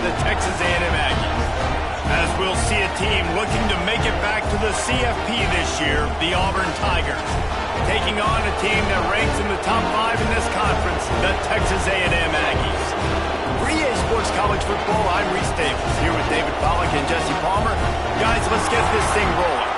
the Texas A&M Aggies. As we'll see a team looking to make it back to the CFP this year, the Auburn Tigers, taking on a team that ranks in the top 5 in this conference, the Texas A&M Aggies. For EA Sports College Football, I'm Reese Davis, here with David Pollack and Jesse Palmer. Guys, let's get this thing rolling.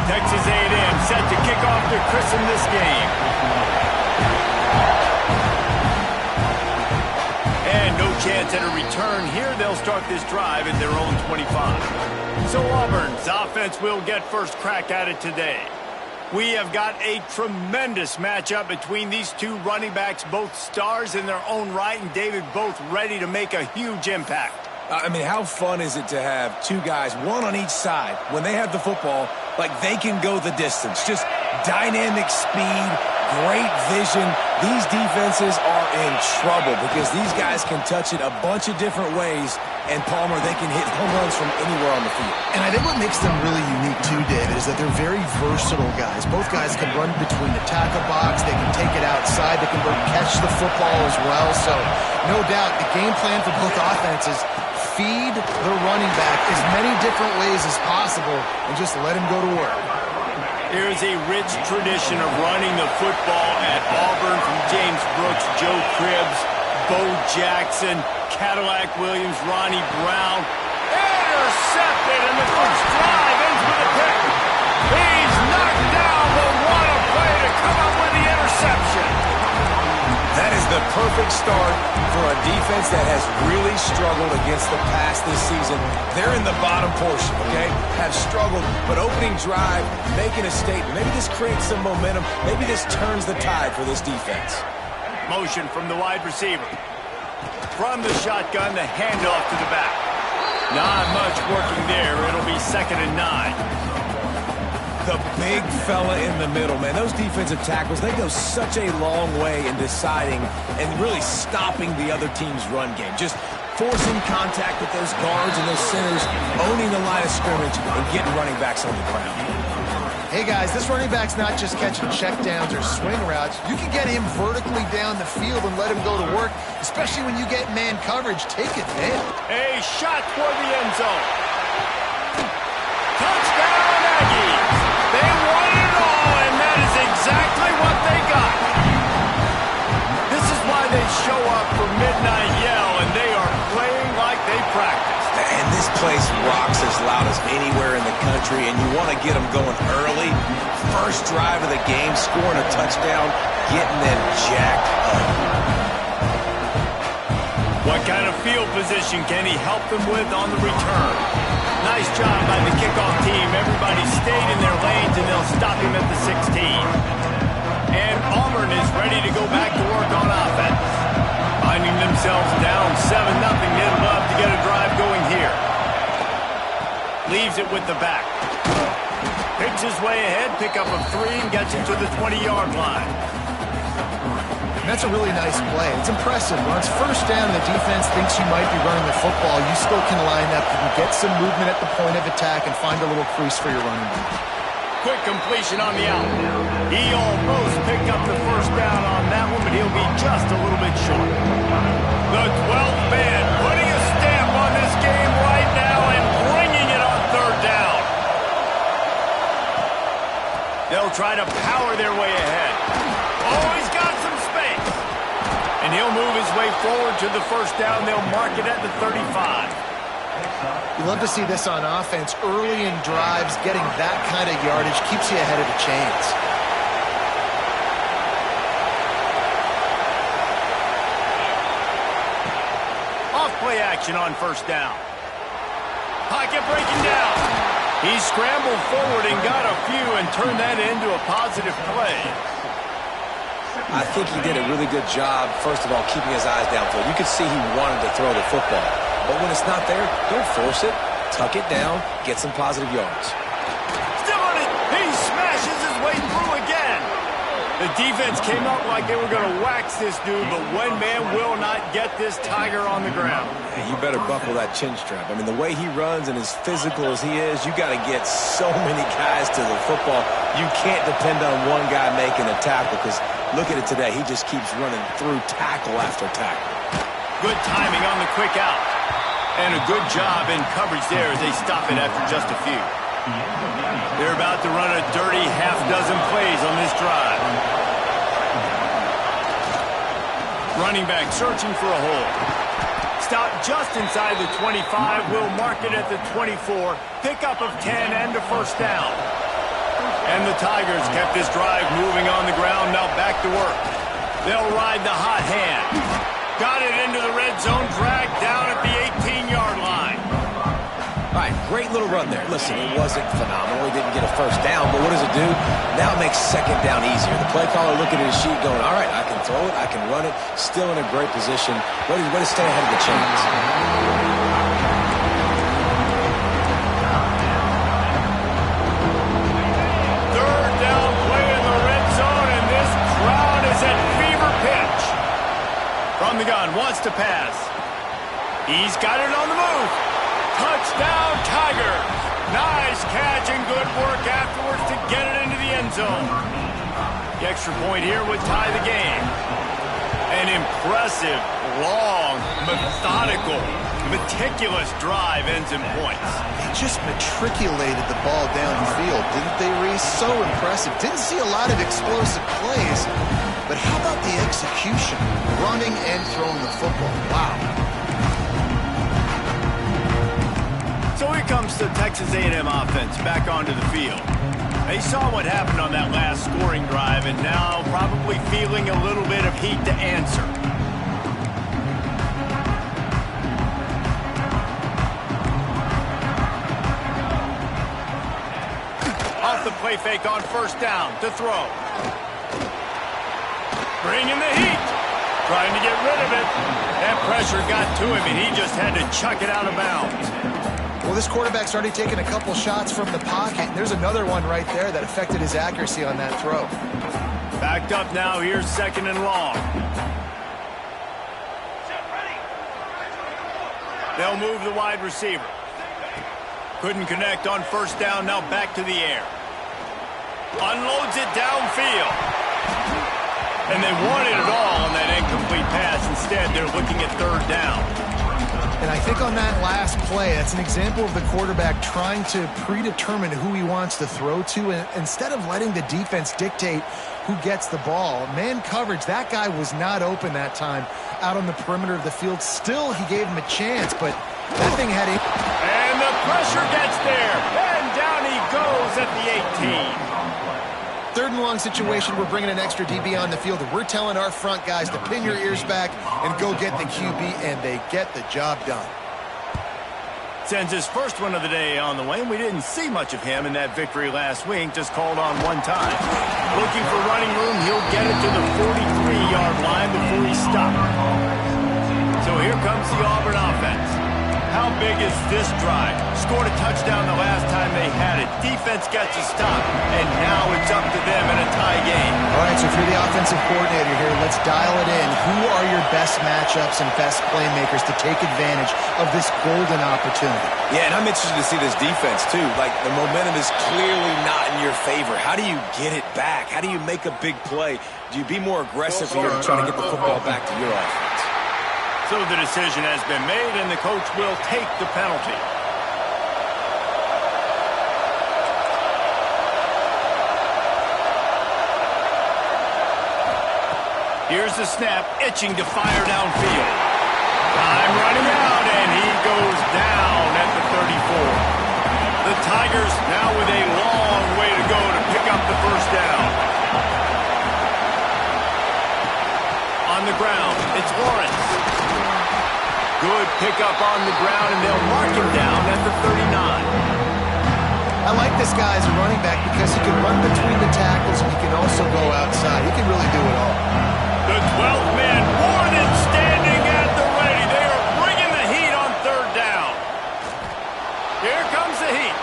Texas A&M set to kick off to christen this game. And no chance at a return here. They'll start this drive at their own 25. So Auburn's offense will get first crack at it today. We have got a tremendous matchup between these two running backs, both stars in their own right, and David, both ready to make a huge impact. I mean, how fun is it to have two guys, one on each side, when they have the football, like they can go the distance. Just dynamic speed, great vision. These defenses are in trouble because these guys can touch it a bunch of different ways, and Palmer, they can hit home runs from anywhere on the field. And I think what makes them really unique too, David, is that they're very versatile guys. Both guys can run between the tackle box, they can take it outside, they can go catch the football as well. So, no doubt, the game plan for both offenses, feed the running back as many different ways as possible and just let him go to work. There's a rich tradition of running the football at Auburn, from James Brooks, Joe Cribbs, Bo Jackson, Cadillac Williams, Ronnie Brown. Intercepted, and the first drive ends with a pick. He's knocked down, but what a play to come up with the interception. That is the perfect start for a defense that has really struggled against the pass this season. They're in the bottom portion, okay? Have struggled, but opening drive, making a statement. Maybe this creates some momentum. Maybe this turns the tide for this defense. Motion from the wide receiver. From the shotgun, the handoff to the back. Not much working there. It'll be 2nd and 9. The big fella in the middle, man. Those defensive tackles, they go such a long way in deciding and really stopping the other team's run game. Just forcing contact with those guards and those centers, owning the line of scrimmage, and getting running backs on the ground. Hey, guys, this running back's not just catching checkdowns or swing routes. You can get him vertically down the field and let him go to work, especially when you get man coverage. Take advantage. A shot toward the end zone. Touchdown, Aggies. They won it all, and that is exactly what they got. This is why they show up for Midnight Yell, and they are playing like they practiced. And this place rocks as loud as anywhere in the country, and you want to get them going early. First drive of the game, scoring a touchdown, getting them jacked up. What kind of field position can he help them with on the return? Nice job by the kickoff team. Everybody stayed in their lanes, and they'll stop him at the 16. And Auburn is ready to go back to work on offense. Finding themselves down 7-0, they'd love to get a drive going here. Leaves it with the back. Picks his way ahead, pick up of 3, and gets him to the 20-yard line. That's a really nice play. It's impressive. When it's first down, the defense thinks you might be running the football. You still can line up. You can get some movement at the point of attack and find a little crease for your running back. Quick completion on the out. He almost picked up the first down on that one, but he'll be just a little bit short. The 12th man putting a stamp on this game right now and bringing it on 3rd down. They'll try to power their way ahead. Oh, he's got some space. And he'll move his way forward to the first down. They'll mark it at the 35. You love to see this on offense. Early in drives, getting that kind of yardage keeps you ahead of the chains. Off play action on first down. Pocket breaking down. He scrambled forward and got a few and turned that into a positive play. I think he did a really good job, first of all, keeping his eyes downfield. You could see he wanted to throw the football. But when it's not there, don't force it. Tuck it down. Get some positive yards. Still on it. He smashes his way through again. The defense came up like they were going to wax this dude, but one man will not get this Tiger on the ground. Yeah, you better buckle that chin strap. I mean, the way he runs and as physical as he is, you got to get so many guys to the football. You can't depend on one guy making a tackle because look at it today. He just keeps running through tackle after tackle. Good timing on the quick out. And a good job in coverage there as they stop it after just a few. They're about to run a dirty half-dozen plays on this drive. Running back searching for a hole. Stop just inside the 25. Will mark it at the 24. Pickup of 10 and a first down. And the Tigers kept this drive moving on the ground. Now back to work. They'll ride the hot hand. Got it into the red zone. Dragged down at the 18-yard line. All right, great little run there. Listen, it wasn't phenomenal. He didn't get a first down, but what does it do? Now it makes second down easier. The play caller looking at his sheet going, all right, I can throw it, I can run it, still in a great position. Way to stay ahead of the chains. Third down play in the red zone, and this crowd is at fever pitch. From the gun, wants to pass. He's got it on the move. Touchdown, Tigers. Nice catch and good work afterwards to get it into the end zone. The extra point here would tie the game. An impressive, long, methodical, meticulous drive ends in points. They just matriculated the ball down the field, didn't they, Reese? So impressive. Didn't see a lot of explosive plays, but how about the execution? Running and throwing the football. Wow. So here comes the Texas A&M offense back onto the field. They saw what happened on that last scoring drive and now probably feeling a little bit of heat to answer. Off the play fake on first down to throw. Bringing the heat. Trying to get rid of it. That pressure got to him and he just had to chuck it out of bounds. Well, this quarterback's already taken a couple shots from the pocket. There's another one right there that affected his accuracy on that throw. Backed up now. Here's second and long. They'll move the wide receiver. Couldn't connect on first down. Now back to the air. Unloads it downfield. And they wanted it all on that incomplete pass. Instead, they're looking at third down. And I think on that last play, that's an example of the quarterback trying to predetermine who he wants to throw to, and instead of letting the defense dictate who gets the ball. Man coverage, that guy was not open that time out on the perimeter of the field. Still, he gave him a chance, but that thing had it. And the pressure gets there, and down he goes at the 18. Third and long situation, we're bringing an extra DB on the field, and we're telling our front guys to pin your ears back and go get the QB, and they get the job done. Sends his first one of the day on the way, and we didn't see much of him in that victory last week, just called on one time. Looking for running room, he'll get it to the 43-yard line before he stopped. So here comes the Auburn offense. How big is this drive? Scored a touchdown the last time they had it. Defense gets a stop, and now it's up to them in a tie game. All right, so if you're the offensive coordinator here, let's dial it in. Who are your best matchups and best playmakers to take advantage of this golden opportunity? Yeah, and I'm interested to see this defense, too. Like, the momentum is clearly not in your favor. How do you get it back? How do you make a big play? Do you be more aggressive here and try to get the football back to your offense? So the decision has been made, and the coach will take the penalty. Here's the snap, itching to fire downfield. Time running out, and he goes down at the 34. The Tigers now with a long way to go to pick up the first down. On the ground, it's Lawrence. Good pickup on the ground, and they'll mark him down at the 39. I like this guy as a running back because he can run between the tackles and he can also go outside. He can really do it all. The 12th man, more than standing at the ready. They are bringing the heat on third down. Here comes the heat.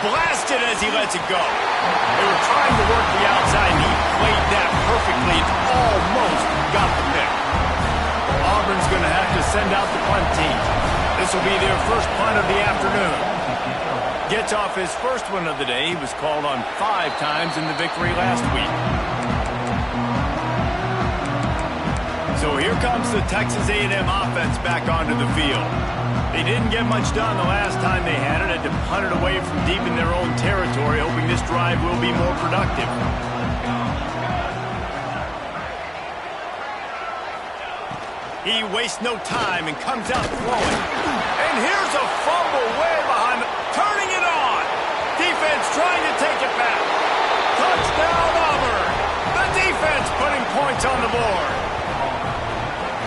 Blasted as he lets it go. They were trying to work the outside, and he played that got the pick. Auburn's going to have to send out the punt team. This will be their first punt of the afternoon. Gets off his first one of the day. He was called on 5 times in the victory last week. So here comes the Texas A&M offense back onto the field. They didn't get much done the last time they had it. Had to punt it away from deep in their own territory, hoping this drive will be more productive. He wastes no time and comes out throwing. And here's a fumble way behind the... Turning it on. Defense trying to take it back. Touchdown, Auburn. The defense putting points on the board.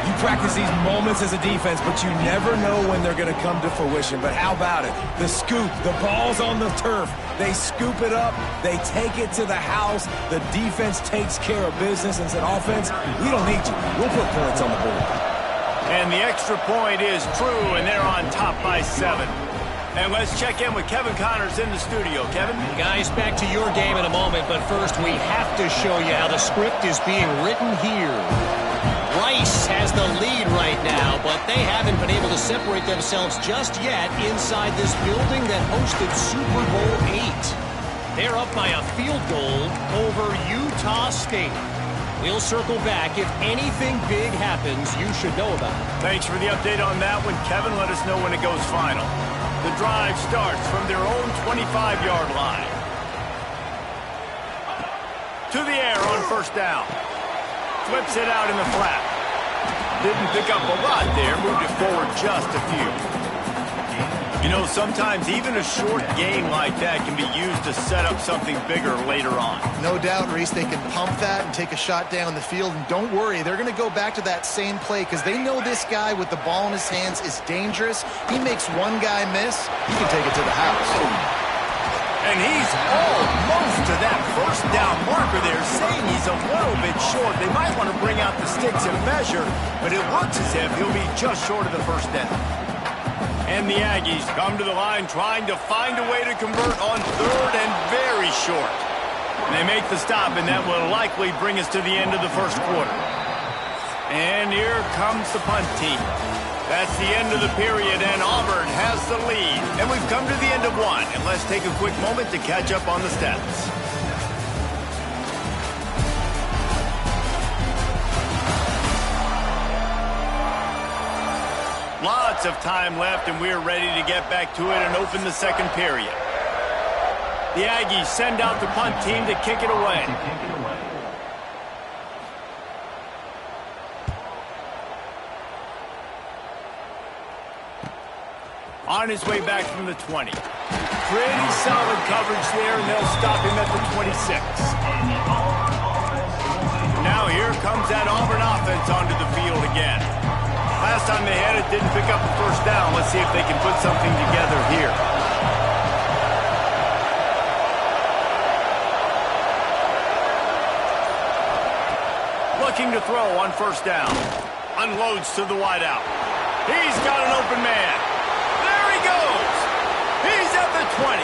You practice these moments as a defense, but you never know when they're going to come to fruition. But how about it? The scoop, the ball's on the turf. They scoop it up. They take it to the house. The defense takes care of business and said, offense, we don't need you. We'll put points on the board. And the extra point is true, and they're on top by 7. And let's check in with Kevin Connors in the studio. Kevin? Guys, back to your game in a moment, but first we have to show you how the script is being written here. Rice has the lead right now, but they haven't been able to separate themselves just yet inside this building that hosted Super Bowl 8. They're up by a field goal over Utah State. We'll circle back. If anything big happens, you should know about it. Thanks for the update on that one, Kevin. Let us know when it goes final. The drive starts from their own 25-yard line. To the air on first down. Flips it out in the flat. Didn't pick up a lot there. Moved it forward just a few. You know, sometimes even a short game like that can be used to set up something bigger later on. No doubt, Reese, they can pump that and take a shot down the field. And don't worry, they're going to go back to that same play because they know this guy with the ball in his hands is dangerous. He makes one guy miss, he can take it to the house. And he's almost to that first down marker there, saying he's a little bit short. They might want to bring out the sticks and measure, but it looks as if he'll be just short of the first down. And the Aggies come to the line trying to find a way to convert on third and very short. They make the stop, and that will likely bring us to the end of the first quarter. And here comes the punt team. That's the end of the period, and Auburn has the lead. And we've come to the end of one, and let's take a quick moment to catch up on the stats. Lots of time left, and we're ready to get back to it and open the second period. The Aggies send out the punt team to kick it away. On his way back from the 20. Pretty solid coverage there, and they'll stop him at the 26. Now here comes that Auburn offense onto the field again. Last time they had it, didn't pick up the first down. Let's see if they can put something together here. Looking to throw on first down. Unloads to the wideout. He's got an open man. There he goes. He's at the 20.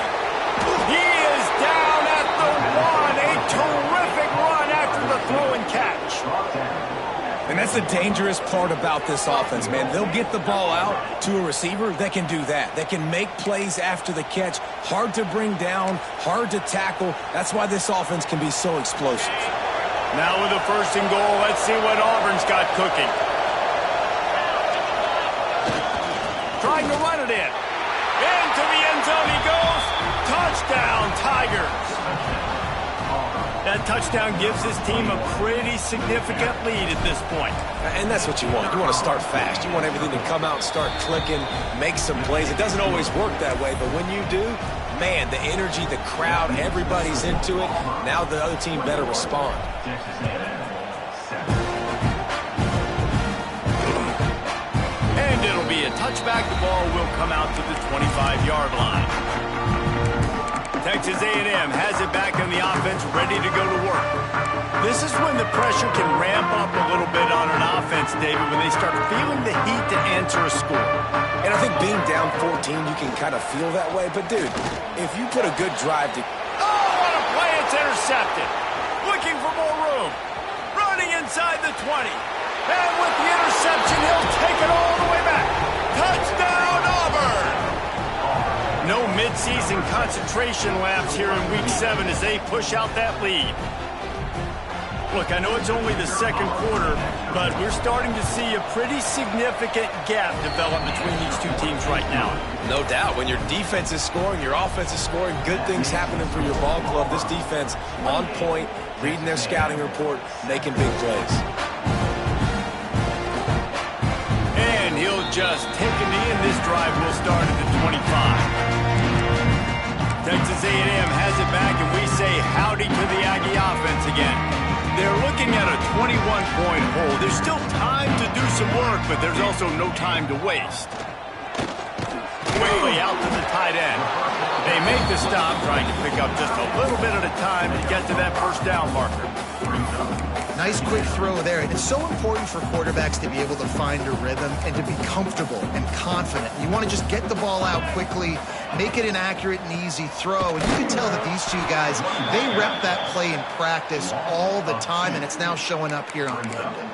He is down at the 1. A terrific run after the throw and catch. And that's the dangerous part about this offense, man. They'll get the ball out to a receiver that can do that. That can make plays after the catch. Hard to bring down, hard to tackle. That's why this offense can be so explosive. Now with a first and goal, let's see what Auburn's got cooking. Trying to run it in. Into the end zone he goes. Touchdown, Tigers. That touchdown gives his team a pretty significant lead at this point. And that's what you want. You want to start fast. You want everything to come out and start clicking, make some plays. It doesn't always work that way, but when you do, man, the energy, the crowd, everybody's into it. Now the other team better respond. And it'll be a touchback. The ball will come out to the 25-yard line. Texas A&M has it back in the offense, ready to go to work. This is when the pressure can ramp up a little bit on an offense, David, when they start feeling the heat to answer a score. And I think being down 14, you can kind of feel that way. But, dude, if you put a good drive to... Oh, what a play. It's intercepted. Looking for more room. Running in inside the 20. And with the interception, he'll take it all the way back. Touchdown, Auburn! No midseason concentration lapse here in Week 7 as they push out that lead. Look, I know it's only the second quarter, but we're starting to see a pretty significant gap develop between these two teams right now. No doubt. When your defense is scoring, your offense is scoring, good things happening for your ball club. This defense on point, reading their scouting report, making big plays. And he'll just take a knee, and this drive will start at the 25. Texas A&M has it back, and we say howdy to the Aggie offense again. They're looking at a 21-point hole. There's still time to do some work, but there's also no time to waste. Quickly out to the tight end. They make the stop, trying to pick up just a little bit at a time to get to that first down marker. Nice quick throw there. It's so important for quarterbacks to be able to find a rhythm and to be comfortable and confident. You want to just get the ball out quickly, make it an accurate and easy throw. And you can tell that these two guys, they rep that play in practice all the time, and it's now showing up here on game day.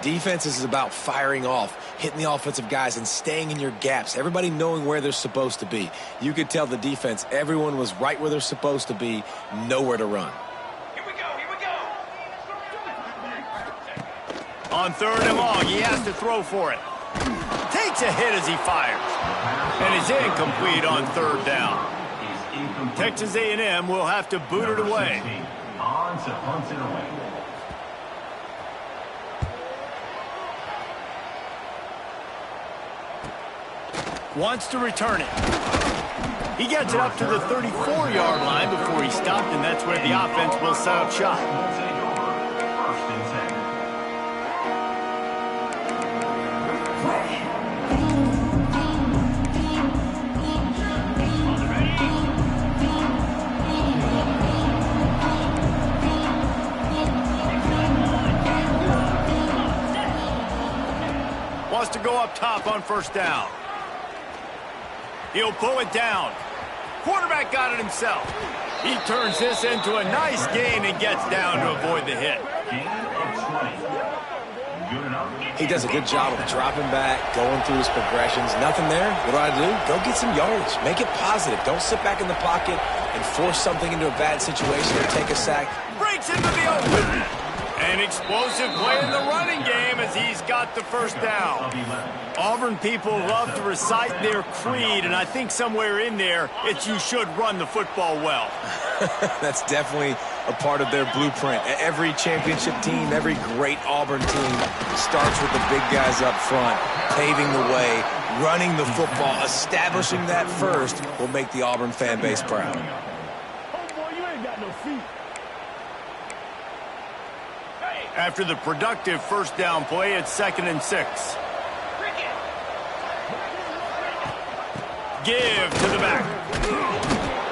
Defense is about firing off, hitting the offensive guys, and staying in your gaps. Everybody knowing where they're supposed to be. You could tell the defense, everyone was right where they're supposed to be, nowhere to run. On 3rd and long, he has to throw for it. Takes a hit as he fires. And is incomplete on 3rd down. Texas A&M will have to boot it away. Wants to return it. He gets it up to the 34-yard line before he stopped, and that's where the offense will set up shop. Wants to go up top on 1st down. He'll pull it down. Quarterback got it himself. He turns this into a nice gain and gets down to avoid the hit. He does a good job of dropping back, going through his progressions. Nothing there. What do? Go get some yardage. Make it positive. Don't sit back in the pocket and force something into a bad situation or take a sack. Breaks into the open. An explosive play in the running game as he's got the 1st down. Auburn people love to recite their creed, and I think somewhere in there, it's you should run the football well. That's definitely a part of their blueprint. Every championship team, every great Auburn team starts with the big guys up front, paving the way, running the football. Establishing that first will make the Auburn fan base proud. After the productive 1st down play, it's 2nd and 6. Give to the back.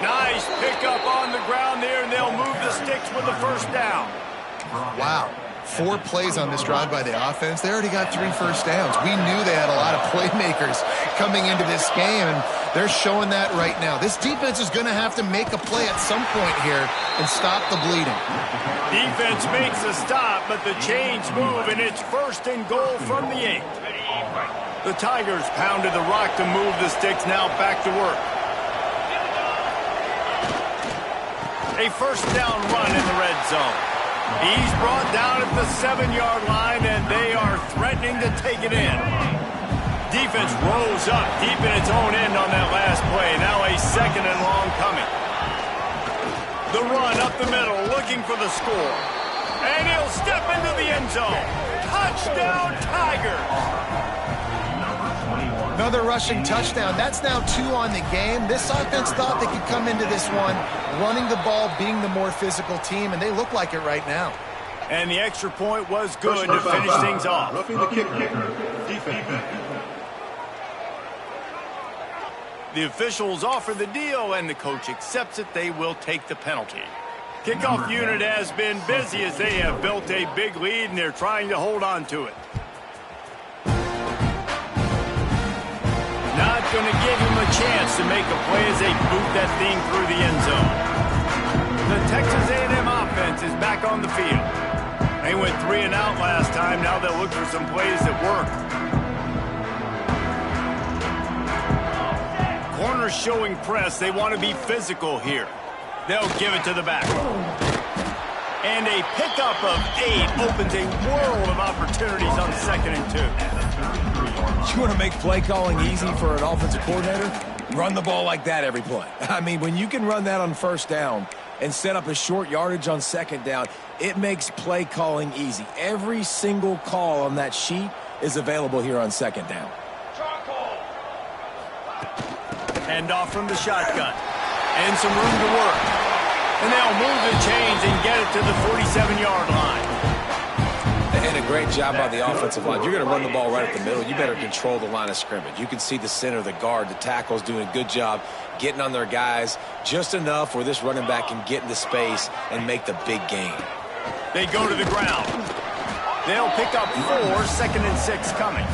Nice pickup on the ground there, and they'll move the sticks with the 1st down. Wow. 4 plays on this drive by the offense. They already got 3 first downs. We knew they had a lot of playmakers coming into this game, and they're showing that right now. This defense is going to have to make a play at some point here and stop the bleeding. Defense makes a stop, but the chains move, and it's 1st and goal from the 8. The Tigers pounded the rock to move the sticks, now back to work. A 1st down run in the red zone. He's brought down at the 7-yard line, and they are threatening to take it in. Defense rose up deep in its own end on that last play. Now a 2nd and long coming. The run up the middle, looking for the score. And he'll step into the end zone. Touchdown, Tigers! Another rushing touchdown. That's now 2 on the game. This offense thought they could come into this one running the ball, being the more physical team, and they look like it right now. And the extra point was good to finish things off. Roughing the kicker. Defense. The officials offer the deal, and the coach accepts it. They will take the penalty. Kickoff unit has been busy as they have built a big lead, and they're trying to hold on to it. Not going to give him a chance to make a play as they boot that thing through the end zone. The Texas A&M offense is back on the field. They went 3 and out last time. Now they'll look for some plays that work. Corners showing press. They want to be physical here. They'll give it to the back. And a pickup of 8 opens a world of opportunities on 2nd and 2. You want to make play calling easy for an offensive coordinator? Run the ball like that every play. I mean, when you can run that on 1st down and set up a short yardage on 2nd down, it makes play calling easy. Every single call on that sheet is available here on 2nd down. Hand off from the shotgun. And some room to work. And they'll move the chains and get it to the 47-yard line. And a great job by the offensive line. You're going to run the ball right at the middle. You better control the line of scrimmage. You can see the center, the guard, the tackles doing a good job getting on their guys just enough where this running back can get into space and make the big gain. They go to the ground. They'll pick up 4, 2nd and 6 coming.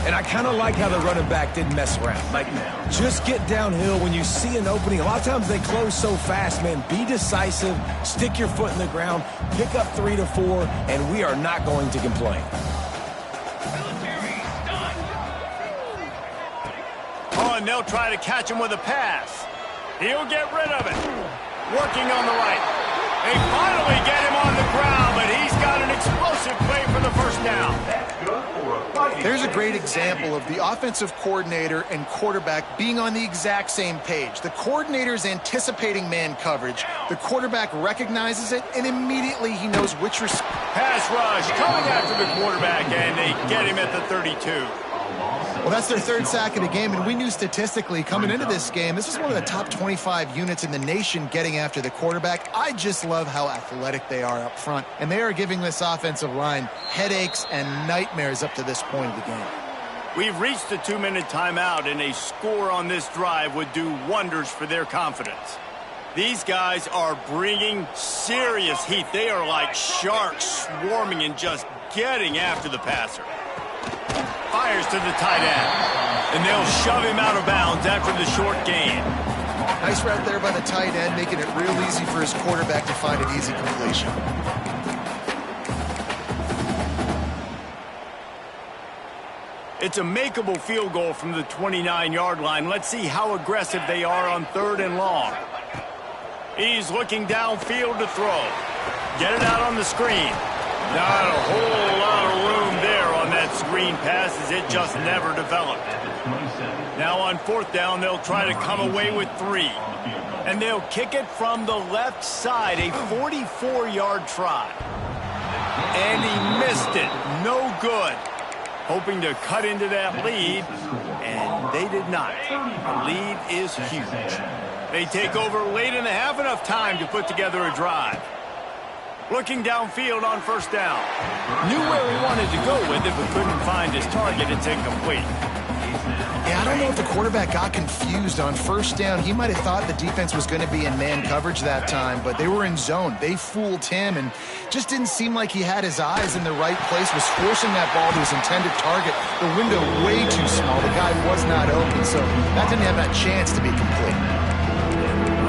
And I kind of like how the running back didn't mess around. Like, just get downhill when you see an opening. A lot of times they close so fast, man. Be decisive, stick your foot in the ground, pick up 3 to 4, and we are not going to complain. Oh, and they'll try to catch him with a pass. He'll get rid of it. Working on the right. They finally get him on the ground, but he's got an explosive play for the 1st down. There's a great example of the offensive coordinator and quarterback being on the exact same page. The coordinator's anticipating man coverage. The quarterback recognizes it, and immediately he knows which pass rush coming after the quarterback, and they get him at the 32. Well, that's their 3rd sack of the game, and we knew statistically coming into this game, this is one of the top 25 units in the nation getting after the quarterback. I just love how athletic they are up front, and they are giving this offensive line headaches and nightmares up to this point of the game. We've reached the 2-minute timeout, and a score on this drive would do wonders for their confidence. These guys are bringing serious heat. They are like sharks swarming and just getting after the passer. Fires to the tight end, and they'll shove him out of bounds after the short gain. Nice route there by the tight end, making it real easy for his quarterback to find an easy completion. It's a makeable field goal from the 29-yard line. Let's see how aggressive they are on 3rd and long. He's looking downfield to throw. Get it out on the screen. Not a whole lot of room there on that screen pass as it just never developed. Now on 4th down, they'll try to come away with 3. And they'll kick it from the left side, a 44-yard try. And he missed it. No good. Hoping to cut into that lead, and they did not. The lead is huge. They take over late in the half, enough time to put together a drive. Looking downfield on 1st down. Knew where he wanted to go with it, but couldn't find his target. It's incomplete. Yeah, I don't know if the quarterback got confused on 1st down. He might have thought the defense was going to be in man coverage that time, but they were in zone. They fooled him and just didn't seem like he had his eyes in the right place, was forcing that ball to his intended target. The window way too small. The guy was not open, so that didn't have that chance to be complete.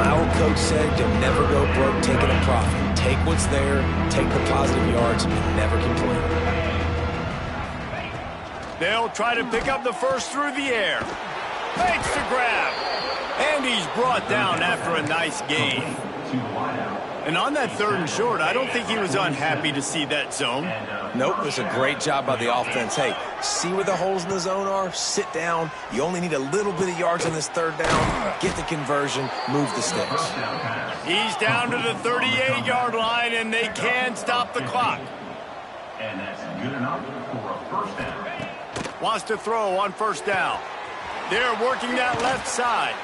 My old coach said you'll never go broke taking a profit. Take what's there, take the positive yards, and never complain. They'll try to pick up the 1st through the air. Fakes the grab. And he's brought down after a nice gain. And on that 3rd and short, I don't think he was unhappy to see that zone. Nope, it's a great job by the offense. Hey, see where the holes in the zone are? Sit down. You only need a little bit of yards on this 3rd down. Get the conversion, move the sticks. He's down to the 38-yard line, and they can stop the clock. And that's good enough for a 1st down. Wants to throw on 1st down. They're working that left side.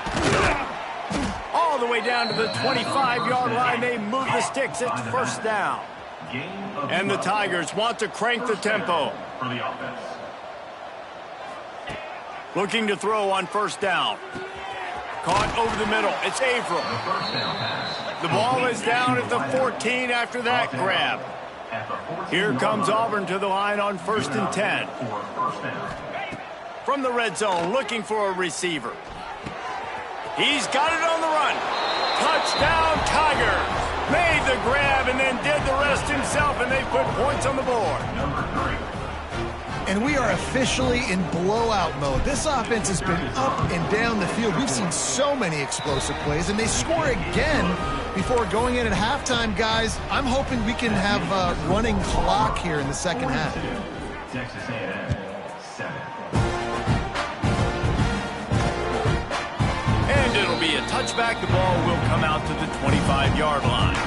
All the way down to the 25-yard line. They move the sticks. It's 1st down. And the Tigers want to crank the tempo. For the offense. Looking to throw on 1st down. Caught over the middle. It's Averill. The ball is down at the 14 after that grab. Here comes Auburn to the line on 1st and 10. From the red zone, looking for a receiver. He's got it on the run. Touchdown, Tigers. Made the grab and then did the rest himself, and they put points on the board. And we are officially in blowout mode. This offense has been up and down the field. We've seen so many explosive plays, and they score again before going in at halftime, guys. I'm hoping we can have a running clock here in the second half. Texas A&M, 7. And it'll be a touchback. The ball will come out to the 25-yard line.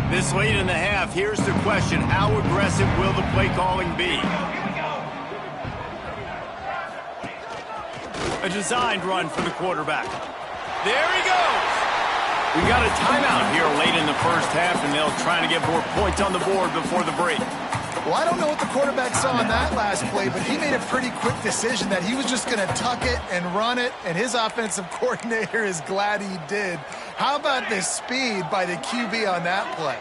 This late in the half, here's the question. How aggressive will the play calling be? A designed run for the quarterback. There he goes. We got a timeout here late in the first half, and they'll try to get more points on the board before the break. Well, I don't know what the quarterback saw on that last play, but he made a pretty quick decision that he was just going to tuck it and run it, and his offensive coordinator is glad he did. How about the speed by the QB on that play?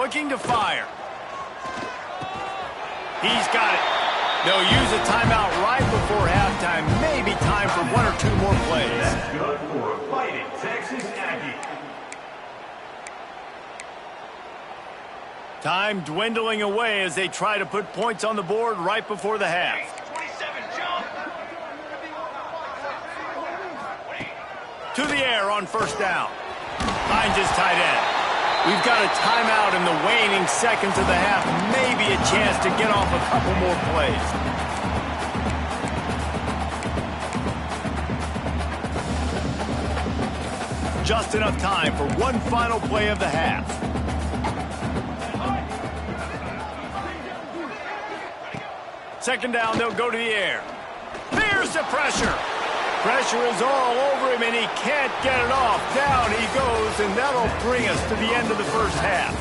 Looking to fire. He's got it. They'll use a timeout right before halftime. Maybe time for one or two more plays. That's good for a fighting Texas Aggie. Time dwindling away as they try to put points on the board right before the half. 27 jump. To the air on first down. Finds his tight end. We've got a timeout in the waning seconds of the half. Maybe a chance to get off a couple more plays. Just enough time for one final play of the half. Second down, they'll go to the air. There's the pressure. Pressure is all over him, and he can't get it off. Down he goes, and that'll bring us to the end of the first half.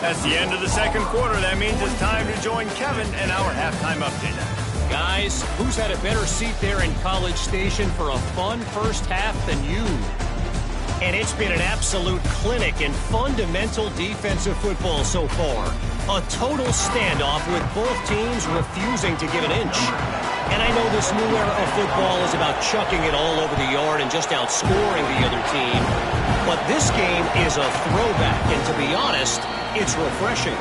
That's the end of the second quarter. That means it's time to join Kevin and our halftime update. Guys, who's had a better seat there in College Station for a fun first half than you? And it's been an absolute clinic in fundamental defensive football so far. A total standoff with both teams refusing to give an inch. And I know this new era of football is about chucking it all over the yard and just outscoring the other team. But this game is a throwback, and to be honest, it's refreshing.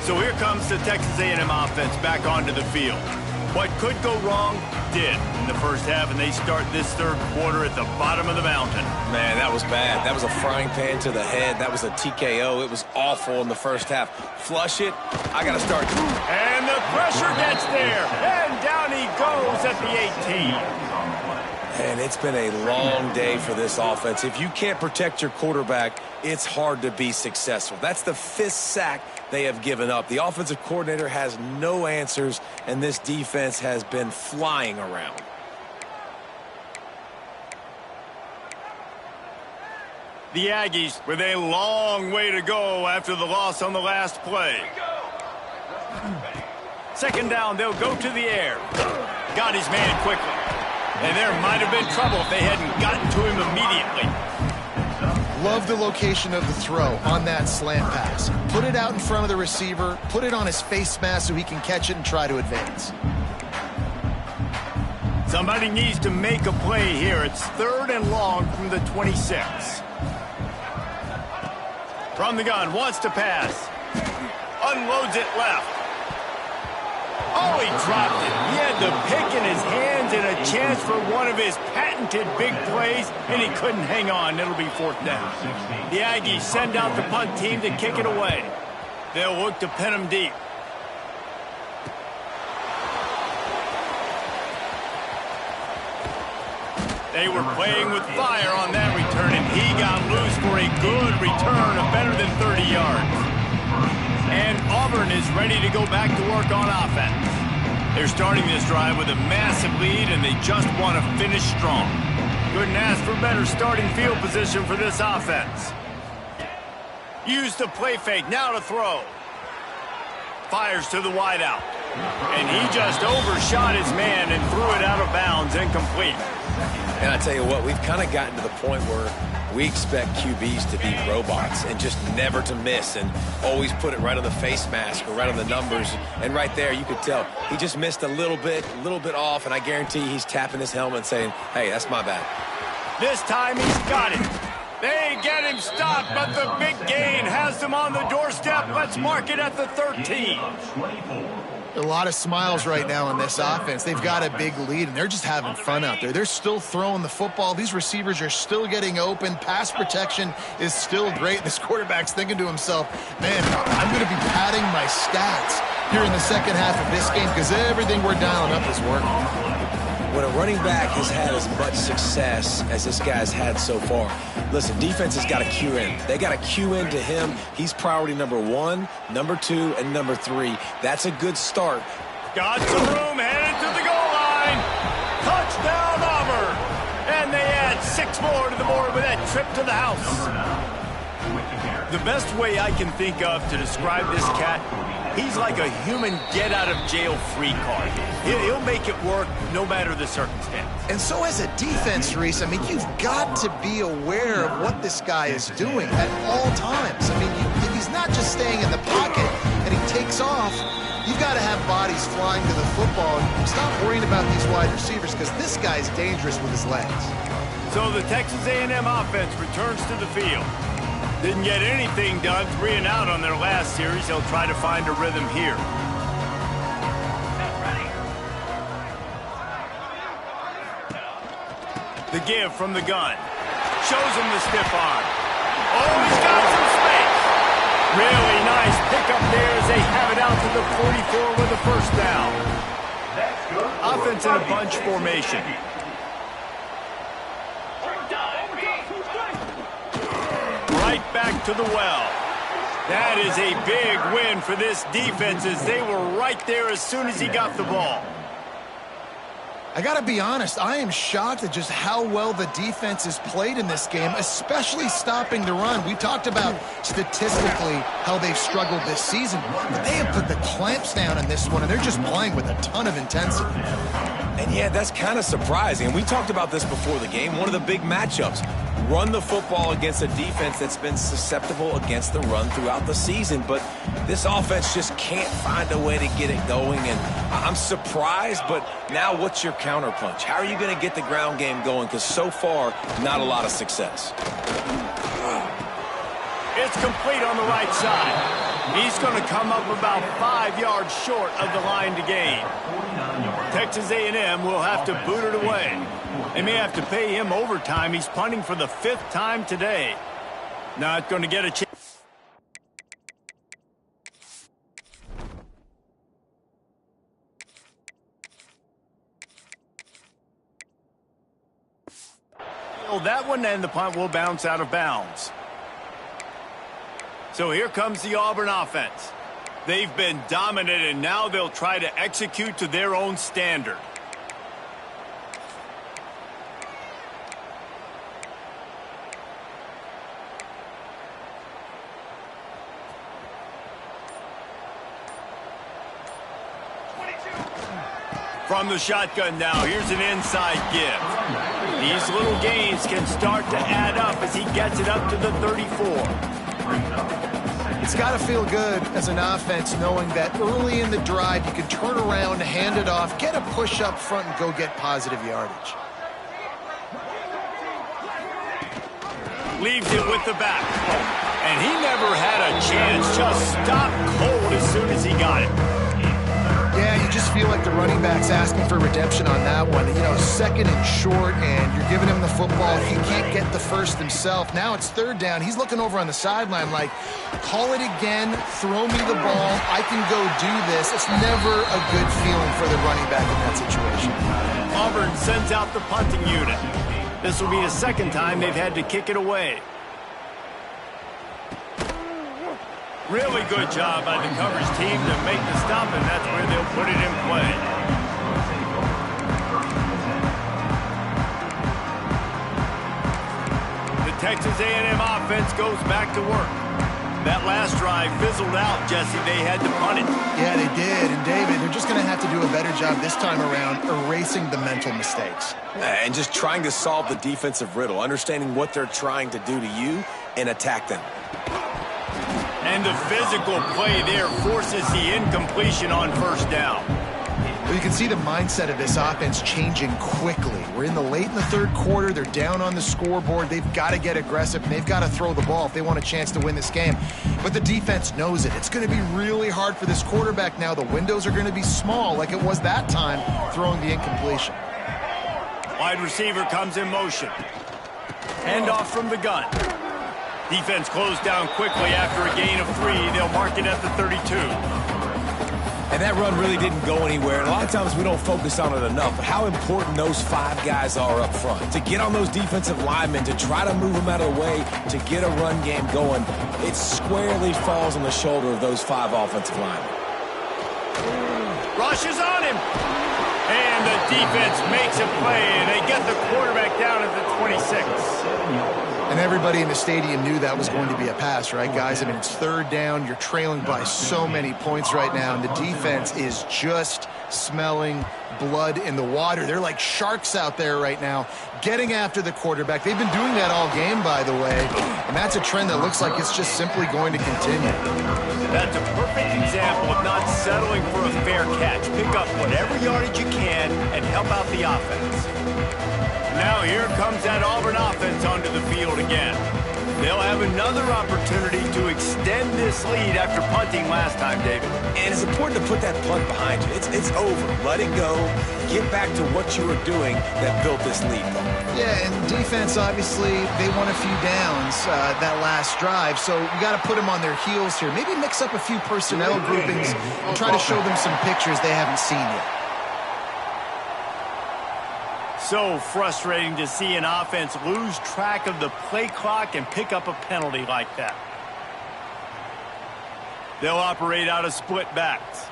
So here comes the Texas A&M offense back onto the field. What could go wrong did in the first half, and they start this third quarter at the bottom of the mountain. Man, that was bad. That was a frying pan to the head. That was a TKO. It was awful in the first half. Flush it. I got to start. And the pressure gets there. And down he goes at the 18. And it's been a long day for this offense. If you can't protect your quarterback, it's hard to be successful. That's the 5th sack they have given up. The offensive coordinator has no answers, and this defense has been flying around. The Aggies with a long way to go after the loss on the last play. Second down, they'll go to the air. Got his man quickly. And there might have been trouble if they hadn't gotten to him immediately. Love the location of the throw on that slant pass. Put it out in front of the receiver, put it on his face mask so he can catch it and try to advance. Somebody needs to make a play here. It's 3rd and long from the 26. From the gun, wants to pass. Unloads it left. Oh, he dropped it. He had the pick in his hands and a chance for one of his patented big plays, and he couldn't hang on. It'll be 4th down. The Aggies send out the punt team to kick it away. They'll look to pin him deep. They were playing with fire on that return, and he got loose for a good return of better than 30 yards. And Auburn is ready to go back to work on offense. They're starting this drive with a massive lead, and they just want to finish strong. Couldn't ask for better starting field position for this offense. Use the play fake, now to throw. Fires to the wideout. And he just overshot his man and threw it out of bounds, incomplete. And I tell you what, we've kind of gotten to the point where we expect QBs to be robots and just never to miss and always put it right on the face mask or right on the numbers. And right there, you could tell he just missed a little bit off, and I guarantee he's tapping his helmet and saying, hey, that's my bad. This time he's got it. They get him stopped, but the big gain has them on the doorstep. Let's mark it at the 13. A lot of smiles right now on this offense. They've got a big lead, and they're just having fun out there. They're still throwing the football. These receivers are still getting open. Pass protection is still great. This quarterback's thinking to himself, man, I'm going to be padding my stats here in the second half of this game because everything we're dialing up is working. When a running back has had as much success as this guy's had so far, listen, defense has got to cue in. They got to cue in to him. He's priority number 1, number 2, and number 3. That's a good start. Got some room, headed to the goal line. Touchdown, Auburn. And they add 6 more to the board with that trip to the house. The best way I can think of to describe this cat, he's like a human get-out-of-jail-free card. He'll make it work no matter the circumstance. And so as a defense, Reese, I mean, you've got to be aware of what this guy is doing at all times. I mean, if he's not just staying in the pocket and he takes off, you've got to have bodies flying to the football. And stop worrying about these wide receivers because this guy's dangerous with his legs. So the Texas A&M offense returns to the field. Didn't get anything done 3 and out on their last series. They'll try to find a rhythm here. The give from the gun. Shows him the stiff arm. Oh, he's got some space. Really nice pickup there as they have it out to the 44 with a first down. Offense in a bunch formation. Right back to the well. That is a big win for this defense as they were right there as soon as he got the ball. I got to be honest, I am shocked at just how well the defense has played in this game, especially stopping the run. We talked about statistically how they've struggled this season, but they have put the clamps down in this one, and they're just playing with a ton of intensity. And yeah, that's kind of surprising. We talked about this before the game, one of the big matchups. Run the football against a defense that's been susceptible against the run throughout the season, but this offense just can't find a way to get it going, and I'm surprised, but now what's your counterpunch? How are you going to get the ground game going? Because so far, not a lot of success. It's complete on the right side. He's going to come up about 5 yards short of the line to gain. Texas A&M will have to boot it away. They may have to pay him overtime. He's punting for the 5th time today. Not going to get a chance. That one, and the punt will bounce out of bounds. So here comes the Auburn offense. They've been dominant, and now they'll try to execute to their own standard. From the shotgun now, here's an inside give. These little gains can start to add up as he gets it up to the 34. It's got to feel good as an offense knowing that early in the drive you can turn around, hand it off, get a push up front, and go get positive yardage. Leaves it with the back. And he never had a chance, just stopped cold as soon as he got it. Yeah, you just feel like the running back's asking for redemption on that one. You know, 2nd and short, and you're giving him the football. He can't get the first himself. Now it's 3rd down. He's looking over on the sideline like, call it again, throw me the ball, I can go do this. It's never a good feeling for the running back in that situation. Auburn sends out the punting unit. This will be the 2nd time they've had to kick it away. Really good job by the coverage team to make the stop, and that's where they'll put it in play. The Texas A&M offense goes back to work. That last drive fizzled out, Jesse. They had to punt it. Yeah, they did. And, David, they're just going to have to do a better job this time around erasing the mental mistakes. And just trying to solve the defensive riddle, understanding what they're trying to do to you and attack them. And the physical play there forces the incompletion on first down. Well, you can see the mindset of this offense changing quickly. We're in the third quarter. They're down on the scoreboard. They've got to get aggressive, and they've got to throw the ball if they want a chance to win this game. But the defense knows it. It's going to be really hard for this quarterback now. The windows are going to be small like it was that time throwing the incompletion. Wide receiver comes in motion. Handoff from the gun. Defense closed down quickly after a gain of 3. They'll mark it at the 32. And that run really didn't go anywhere. And a lot of times we don't focus on it enough, but how important those 5 guys are up front. To get on those defensive linemen, to try to move them out of the way, to get a run game going, it squarely falls on the shoulder of those 5 offensive linemen. Rushes on him. And the defense makes a play, and they get the quarterback down at the 26. And everybody in the stadium knew that was going to be a pass, right, guys? I mean, it's third down. You're trailing by so many points right now, and the defense is just smelling blood in the water. They're like sharks out there right now, getting after the quarterback. They've been doing that all game, by the way, and that's a trend that looks like it's just simply going to continue. That's a perfect example of not settling for a fair catch. Pick up whatever yardage you can and help out the offense. Now here comes that Auburn offense onto the field again. They'll have another opportunity to extend this lead after punting last time, David. And it's important to put that punt behind you. It's over. Let it go. Get back to what you were doing that built this lead. Yeah, and defense, obviously, they won a few downs that last drive, so you got to put them on their heels here. Maybe mix up a few personnel groupings and try to show them some pictures they haven't seen yet. So frustrating to see an offense lose track of the play clock and pick up a penalty like that. They'll operate out of split backs.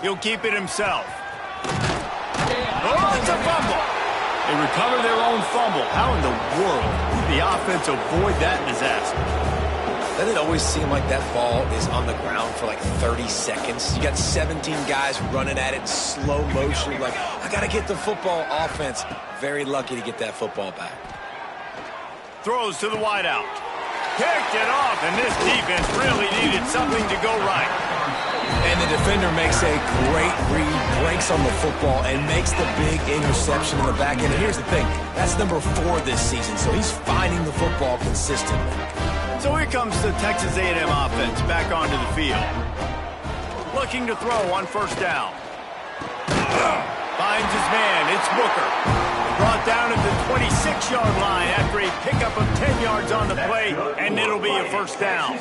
He'll keep it himself. Oh, it's a fumble. They recover their own fumble. How in the world did the offense avoid that disaster? Doesn't it always seem like that ball is on the ground for like 30 seconds? You got 17 guys running at it in slow motion. Like, I got to get the football. Offense, very lucky to get that football back. Throws to the wideout. Picked it off, and this defense really needed something to go right. And the defender makes a great read, breaks on the football, and makes the big interception in the back end. And here's the thing, that's number 4 this season, so he's finding the football consistently. So here comes the Texas A&M offense back onto the field. Looking to throw on first down. Finds his man. It's Booker. Brought down at the 26-yard line after a pickup of 10 yards on the play, and it'll be a first down.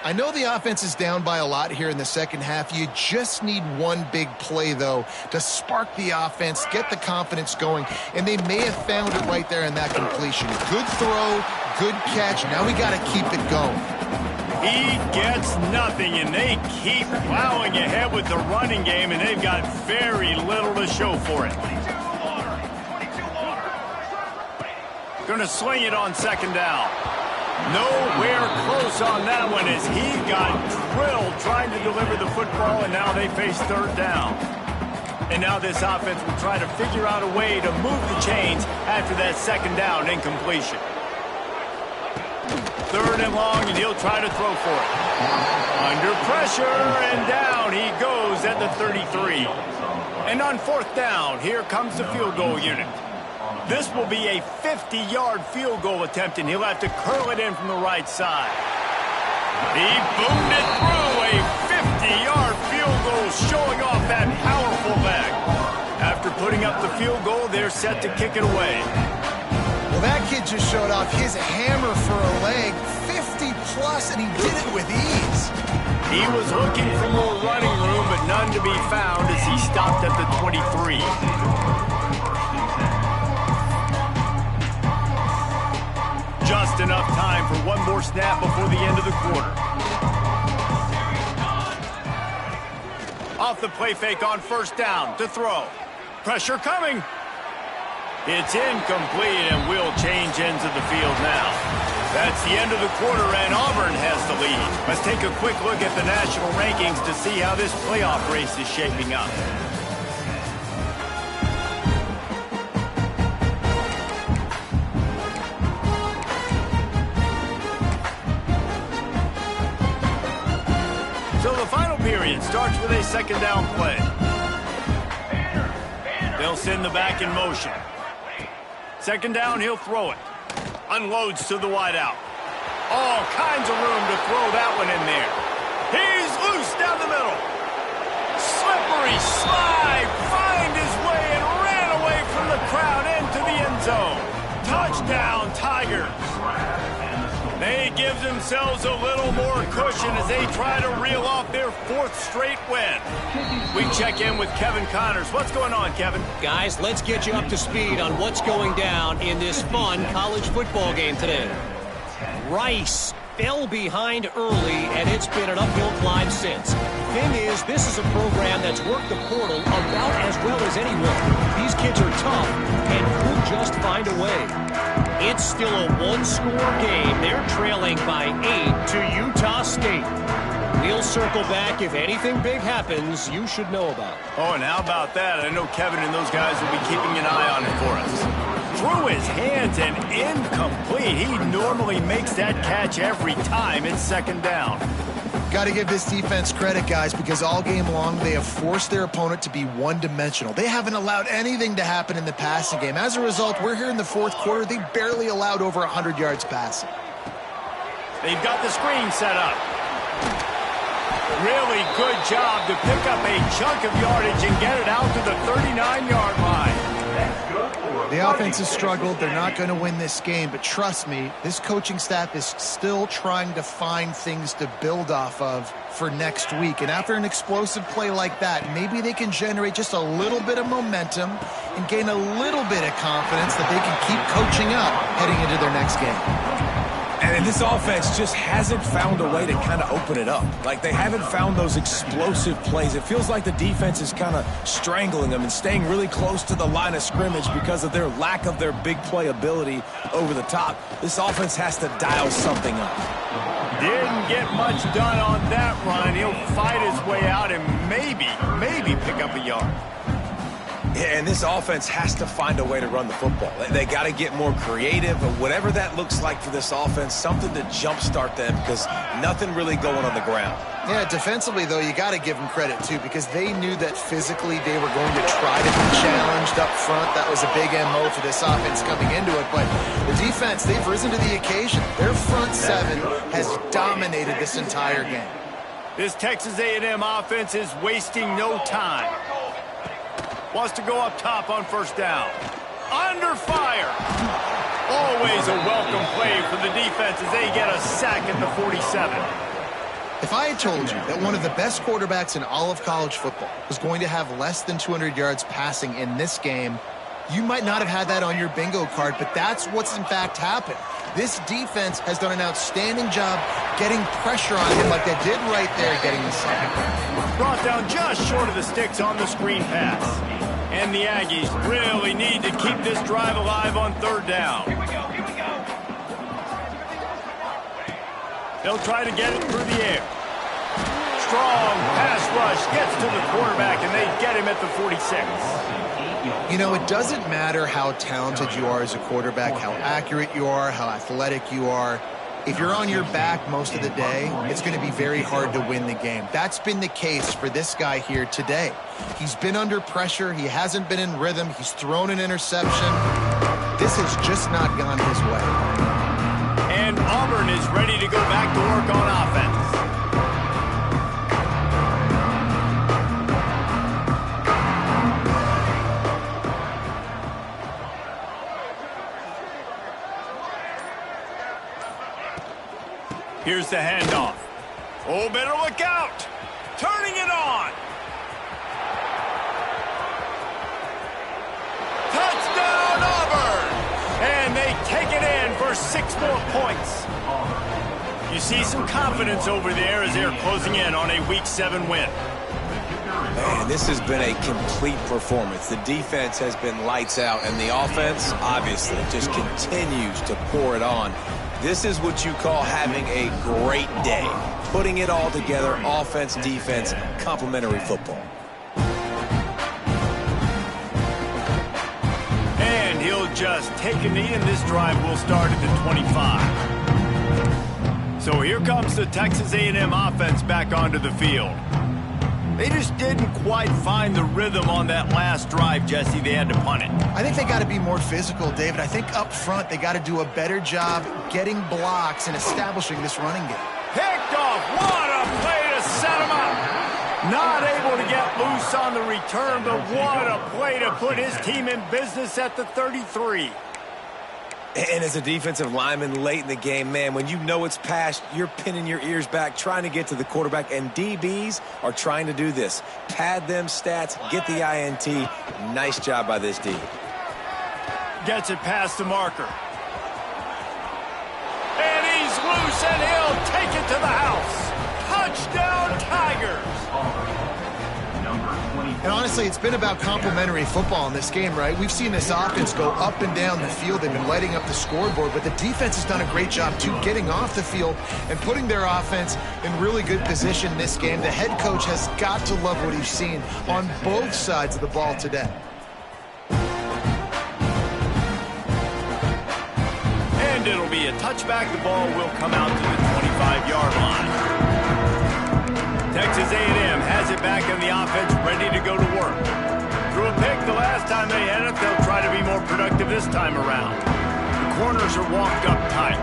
I know the offense is down by a lot here in the second half. You just need one big play, though, to spark the offense, get the confidence going, and they may have found it right there in that completion. Good throw, good catch. Now we got to keep it going. He gets nothing, and they keep plowing ahead with the running game, and they've got very little to show for it. Going to sling it on second down. Nowhere close on that one as he got drilled trying to deliver the football, and now they face third down. And now this offense will try to figure out a way to move the chains after that second down incompletion. Third and long, and he'll try to throw for it. Under pressure, and down he goes at the 33. And on fourth down, here comes the field goal unit. This will be a 50-yard field goal attempt, and he'll have to curl it in from the right side. He boomed it through a 50-yard field goal, showing off that powerful leg. After putting up the field goal, they're set to kick it away. Well, that kid just showed off his hammer for a leg, 50-plus, and he did it with ease. He was looking for more running room, but none to be found as he stopped at the 23. Just enough time for one more snap before the end of the quarter. Off the play fake on first down to throw. Pressure coming. It's incomplete, and we'll change ends of the field now. That's the end of the quarter, and Auburn has the lead. Let's take a quick look at the national rankings to see how this playoff race is shaping up. So the final period starts with a second down play. They'll send the back in motion. Second down, he'll throw it. Unloads to the wideout. All kinds of room to throw that one in there. He's loose down the middle. Slippery slide. Find his way and ran away from the crowd into the end zone. Touchdown, Tigers. They give themselves a little more cushion as they try to reel off their fourth straight win. We check in with Kevin Connors. What's going on, Kevin? Guys, let's get you up to speed on what's going down in this fun college football game today. Rice fell behind early, and it's been an uphill climb since. Thing is, this is a program that's worked the portal about as well as anyone. These kids are tough and could just find a way. It's still a one-score game. They're trailing by 8 to Utah State. We'll circle back if anything big happens you should know about. Oh, and how about that? I know Kevin and those guys will be keeping an eye on it for us. Through his hands and incomplete. He normally makes that catch every time. It's second down. Got to give this defense credit, guys, because all game long they have forced their opponent to be one-dimensional. They haven't allowed anything to happen in the passing game. As a result, we're here in the fourth quarter. They barely allowed over 100 yards passing. They've got the screen set up. Really good job to pick up a chunk of yardage and get it out to the 39-yard line. The offense has struggled. They're not going to win this game, but trust me, this coaching staff is still trying to find things to build off of for next week. And after an explosive play like that, maybe they can generate just a little bit of momentum and gain a little bit of confidence that they can keep coaching up heading into their next game. And this offense just hasn't found a way to kind of open it up. Like, they haven't found those explosive plays. It feels like the defense is kind of strangling them and staying really close to the line of scrimmage because of their lack of their big play ability over the top. This offense has to dial something up. Didn't get much done on that run. He'll fight his way out and maybe pick up a yard. Yeah, and this offense has to find a way to run the football. They got to get more creative, but whatever that looks like for this offense, something to jumpstart them because nothing really going on the ground. Yeah, defensively, though, you got to give them credit, too, because they knew that physically they were going to try to be challenged up front. That was a big MO for this offense coming into it. But the defense, they've risen to the occasion. Their front seven has dominated this entire game. This Texas A&M offense is wasting no time. Wants to go up top on first down. Under fire. Always a welcome play for the defense as they get a sack at the 47. If I had told you that one of the best quarterbacks in all of college football was going to have less than 200 yards passing in this game, you might not have had that on your bingo card, but that's what's in fact happened. This defense has done an outstanding job getting pressure on him like they did right there, getting the sack. Brought down just short of the sticks on the screen pass. And the Aggies really need to keep this drive alive on third down. They'll try to get it through the air. Strong pass rush gets to the quarterback, and they get him at the 46. You know, it doesn't matter how talented you are as a quarterback, how accurate you are, how athletic you are. If you're on your back most of the day, it's going to be very hard to win the game. That's been the case for this guy here today. He's been under pressure. He hasn't been in rhythm. He's thrown an interception. This has just not gone his way. And Auburn is ready to go back to work on offense. Here's the handoff. Oh, better look out. Turning it on. Touchdown, Auburn. And they take it in for 6 more points. You see some confidence over there as they're closing in on a Week 7 win. And this has been a complete performance. The defense has been lights out, and the offense, obviously, just continues to pour it on. This is what you call having a great day. Putting it all together, offense, defense, complementary football. And he'll just take a knee, and this drive will start at the 25. So here comes the Texas A&M offense back onto the field. They just didn't quite find the rhythm on that last drive, Jesse. They had to punt it. I think they got to be more physical, David. I think up front they got to do a better job getting blocks and establishing this running game. Picked off. What a play to set him up. Not able to get loose on the return, but what a play to put his team in business at the 33. And as a defensive lineman late in the game, man, when you know it's past, you're pinning your ears back, trying to get to the quarterback, and DBs are trying to do this. Pad them stats, get the INT. Nice job by this D. Gets it past the marker. And he's loose, and he'll take it to the house. Touchdown, Tigers. And honestly, it's been about complementary football in this game, right? We've seen this offense go up and down the field. They've been lighting up the scoreboard, but the defense has done a great job, too, getting off the field and putting their offense in really good position in this game. The head coach has got to love what he's seen on both sides of the ball today. And it'll be a touchback. The ball will come out to the 25-yard line. Texas A&M has it back in the offense, ready to go to work. Threw a pick the last time they had it. They'll try to be more productive this time around. The corners are walked up tight.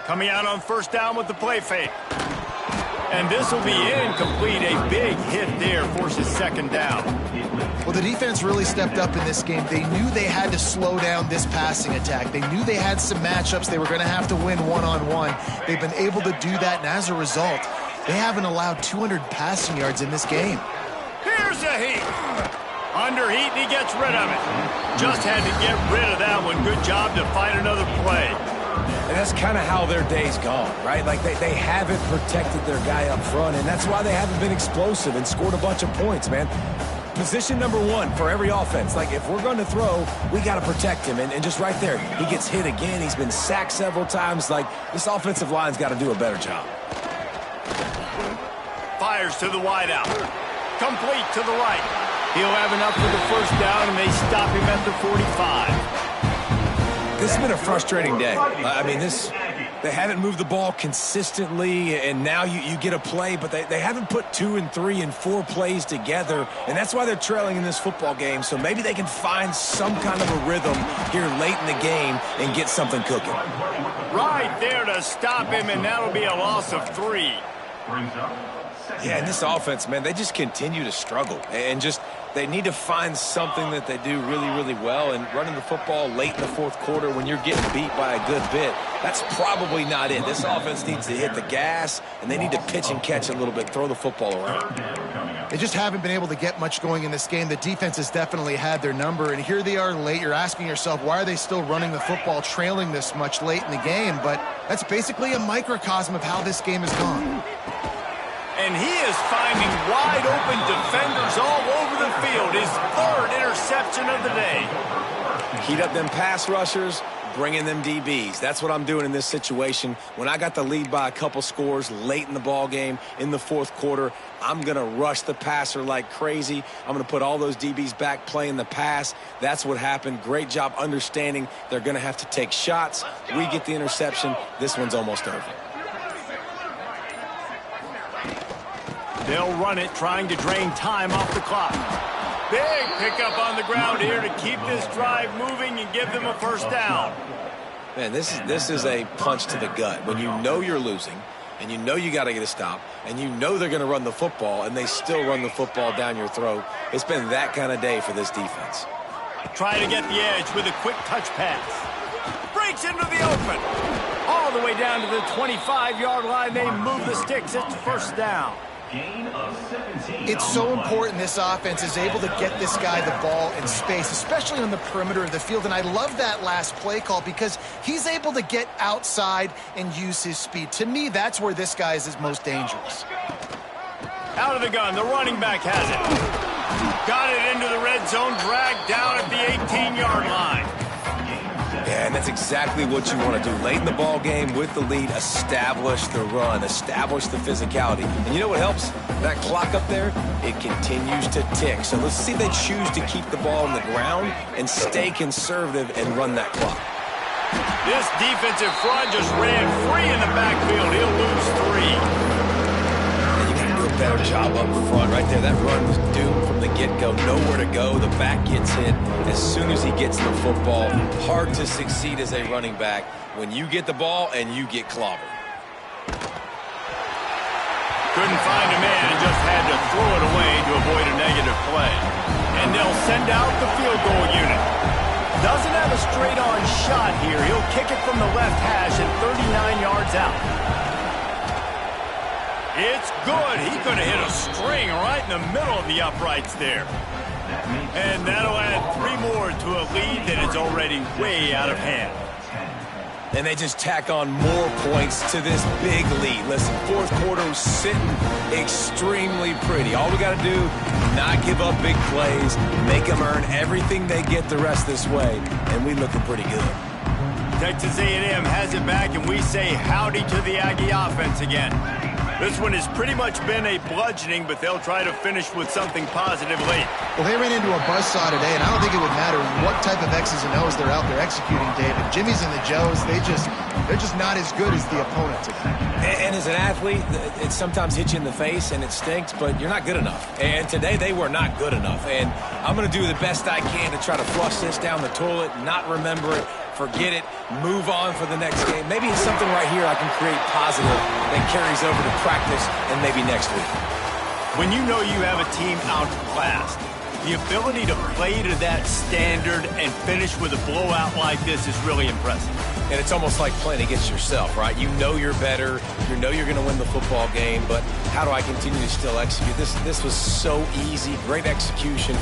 Coming out on first down with the play fake. And this will be incomplete. A big hit there forces second down. Well, the defense really stepped up in this game. They knew they had to slow down this passing attack. They knew they had some matchups they were going to have to win one-on-one. They've been able to do that, and as a result, they haven't allowed 200 passing yards in this game. Here's a heat. Under heat, and he gets rid of it. Just had to get rid of that one. Good job to find another play. And that's kind of how their day's gone, right? Like they haven't protected their guy up front, and that's why they haven't been explosive and scored a bunch of points, man. Position number one for every offense. Like, if we're going to throw, we got to protect him. And just right there, he gets hit again. He's been sacked several times. Like, this offensive line's got to do a better job. Fires to the wideout. Complete to the right. He'll have enough for the first down, and they stop him at the 45. This has been a frustrating day. I mean, they haven't moved the ball consistently, and now you get a play, but they haven't put 2 and 3 and 4 plays together, and that's why they're trailing in this football game. So maybe they can find some kind of a rhythm here late in the game and get something cooking. Right there to stop him, and that'll be a loss of 3. Yeah, and this offense, man, they just continue to struggle, and just they need to find something that they do really, really well, and running the football late in the fourth quarter when you're getting beat by a good bit, that's probably not it. This offense needs to hit the gas, and they need to pitch and catch a little bit, throw the football around. They just haven't been able to get much going in this game. The defense has definitely had their number, and here they are late. You're asking yourself, why are they still running the football, trailing this much late in the game? But that's basically a microcosm of how this game has gone. And he is finding wide-open defenders all over the field. His third interception of the day. Heat up them pass rushers, bring in them DBs. That's what I'm doing in this situation. When I got the lead by a couple scores late in the ball game, in the fourth quarter, I'm going to rush the passer like crazy. I'm going to put all those DBs back playing the pass. That's what happened. Great job understanding they're going to have to take shots. We get the interception. This one's almost over. They'll run it, trying to drain time off the clock. Big pickup on the ground here to keep this drive moving and give them a first down. Man, this is a punch to the gut. When you know you're losing, and you know you got to get a stop, and you know they're going to run the football, and they still run the football down your throat. It's been that kind of day for this defense. Try to get the edge with a quick touch pass. Breaks into the open. All the way down to the 25-yard line. They move the sticks. It's first down. Gain of 17. It's so important this offense is able to get this guy the ball in space, especially on the perimeter of the field. And I love that last play call because he's able to get outside and use his speed. To me, that's where this guy is his most dangerous. Out of the gun, the running back has it. Got it into the red zone, dragged down at the 18-yard line. Yeah, and that's exactly what you want to do. Late in the ball game with the lead, establish the run, establish the physicality. And you know what helps? That clock up there, it continues to tick. So let's see if they choose to keep the ball on the ground and stay conservative and run that clock. This defensive front just ran free in the backfield. He'll lose 3. Better job up front right there. That run was doomed from the get-go. Nowhere to go. The back gets hit as soon as he gets the football. Hard to succeed as a running back when you get the ball and you get clobbered. Couldn't find a man and just had to throw it away to avoid a negative play. And they'll send out the field goal unit. Doesn't have a straight-on shot here. He'll kick it from the left hash and 39 yards out. It's good. He could have hit a string right in the middle of the uprights there. And that'll add 3 more to a lead that is already way out of hand. And they just tack on more points to this big lead. Listen, fourth quarter was sitting extremely pretty. All we got to do, not give up big plays, make them earn everything they get the rest this way, and we looking pretty good. Texas A&M has it back, and we say howdy to the Aggie offense again. This one has pretty much been a bludgeoning, but they'll try to finish with something positive late. Well, they ran into a buzzsaw today, and I don't think it would matter what type of X's and O's they're out there executing, David. Jimmy's and the Joes, they're just not as good as the opponent today. And as an athlete, it sometimes hits you in the face and it stinks, but you're not good enough. And today they were not good enough. And I'm going to do the best I can to try to flush this down the toilet, not remember it, forget it, move on for the next game. Maybe it's something right here I can create positive that carries over to practice and maybe next week. When you know you have a team outclassed, the ability to play to that standard and finish with a blowout like this is really impressive. And it's almost like playing against yourself, right? You know you're better. You know you're going to win the football game, but how do I continue to still execute? This was so easy. Great execution.